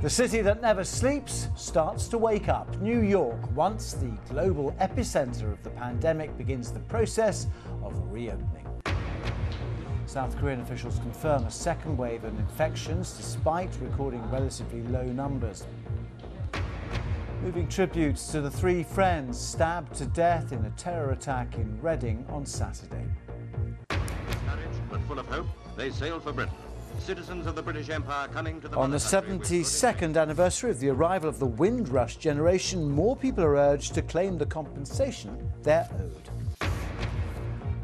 The city that never sleeps starts to wake up. New York, once the global epicenter of the pandemic, begins the process of reopening. South Korean officials confirm a second wave of infections despite recording relatively low numbers. Moving tributes to the three friends stabbed to death in a terror attack in Reading on Saturday. Courage, but full of hope, they sailed for Britain. Citizens of the British Empire coming to the On the 72nd anniversary of the arrival of the Windrush generation, more people are urged to claim the compensation they're owed.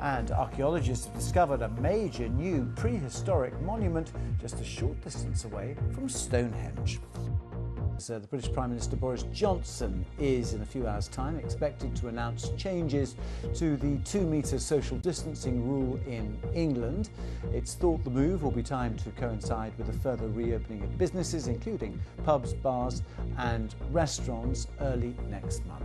And archaeologists have discovered a major new prehistoric monument just a short distance away from Stonehenge. So the British Prime Minister Boris Johnson is, in a few hours' time, expected to announce changes to the 2-metre social distancing rule in England. It's thought the move will be timed to coincide with a further reopening of businesses, including pubs, bars and restaurants, early next month.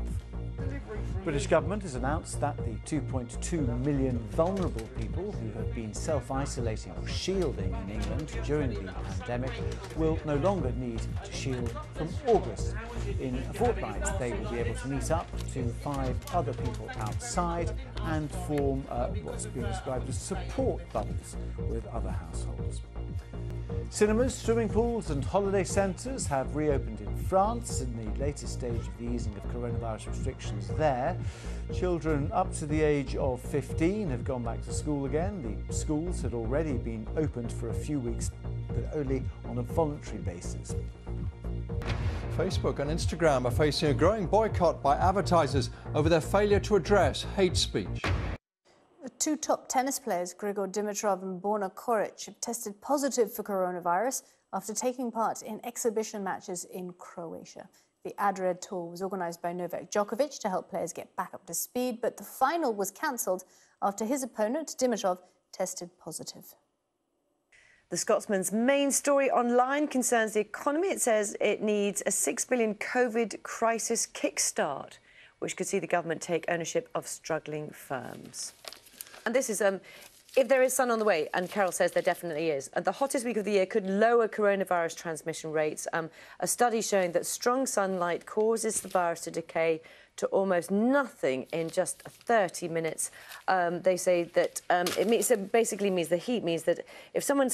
The British government has announced that the 2.2 million vulnerable people who have been self-isolating or shielding in England during the pandemic will no longer need to shield from August. In a fortnight, they will be able to meet up to 5 other people outside and form what's been described as support bubbles with other households. Cinemas, swimming pools and holiday centres have reopened in France in the latest stage of the easing of coronavirus restrictions there. Children up to the age of 15 have gone back to school again. The schools had already been opened for a few weeks, but only on a voluntary basis. Facebook and Instagram are facing a growing boycott by advertisers over their failure to address hate speech. The 2 top tennis players, Grigor Dimitrov and Borna Coric, have tested positive for coronavirus after taking part in exhibition matches in Croatia. The Adred Tour was organised by Novak Djokovic to help players get back up to speed, but the final was cancelled after his opponent, Dimitrov, tested positive. The Scotsman's main story online concerns the economy. It says it needs a £6 billion COVID crisis kickstart, which could see the government take ownership of struggling firms. And this is, if there is sun on the way, and Carol says there definitely is, the hottest week of the year could lower coronavirus transmission rates. A study showing that strong sunlight causes the virus to decay to almost nothing in just 30 minutes. They say that it basically means the heat means that if someone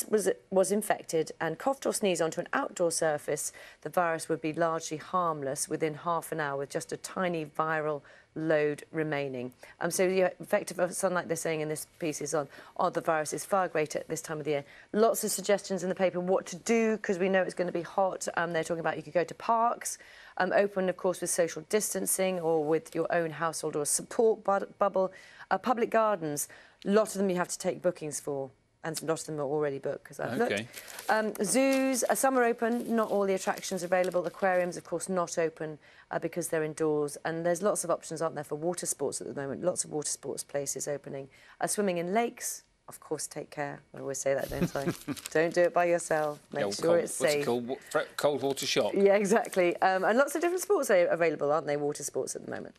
was infected and coughed or sneezed onto an outdoor surface, the virus would be largely harmless within half an hour with just a tiny viral load remaining. So the effect of sunlight, they're saying in this piece, is on the virus is far greater at this time of the year. Lots of suggestions in the paper what to do because we know it's going to be hot. They're talking about you could go to parks, open, of course, with social distancing or with your own household or a support bubble. Public gardens, a lot of them you have to take bookings for. And a lot of them are already booked, because I've looked. Zoos, some are open, not all the attractions are available. Aquariums, of course, not open because they're indoors. And there's lots of options, aren't there, for water sports at the moment. Lots of water sports places opening. Swimming in lakes, of course, take care. I always say that, don't I? Don't do it by yourself. Make sure it's safe. What's it called? Cold water shock. Yeah, exactly. And lots of different sports are available, aren't they, water sports at the moment.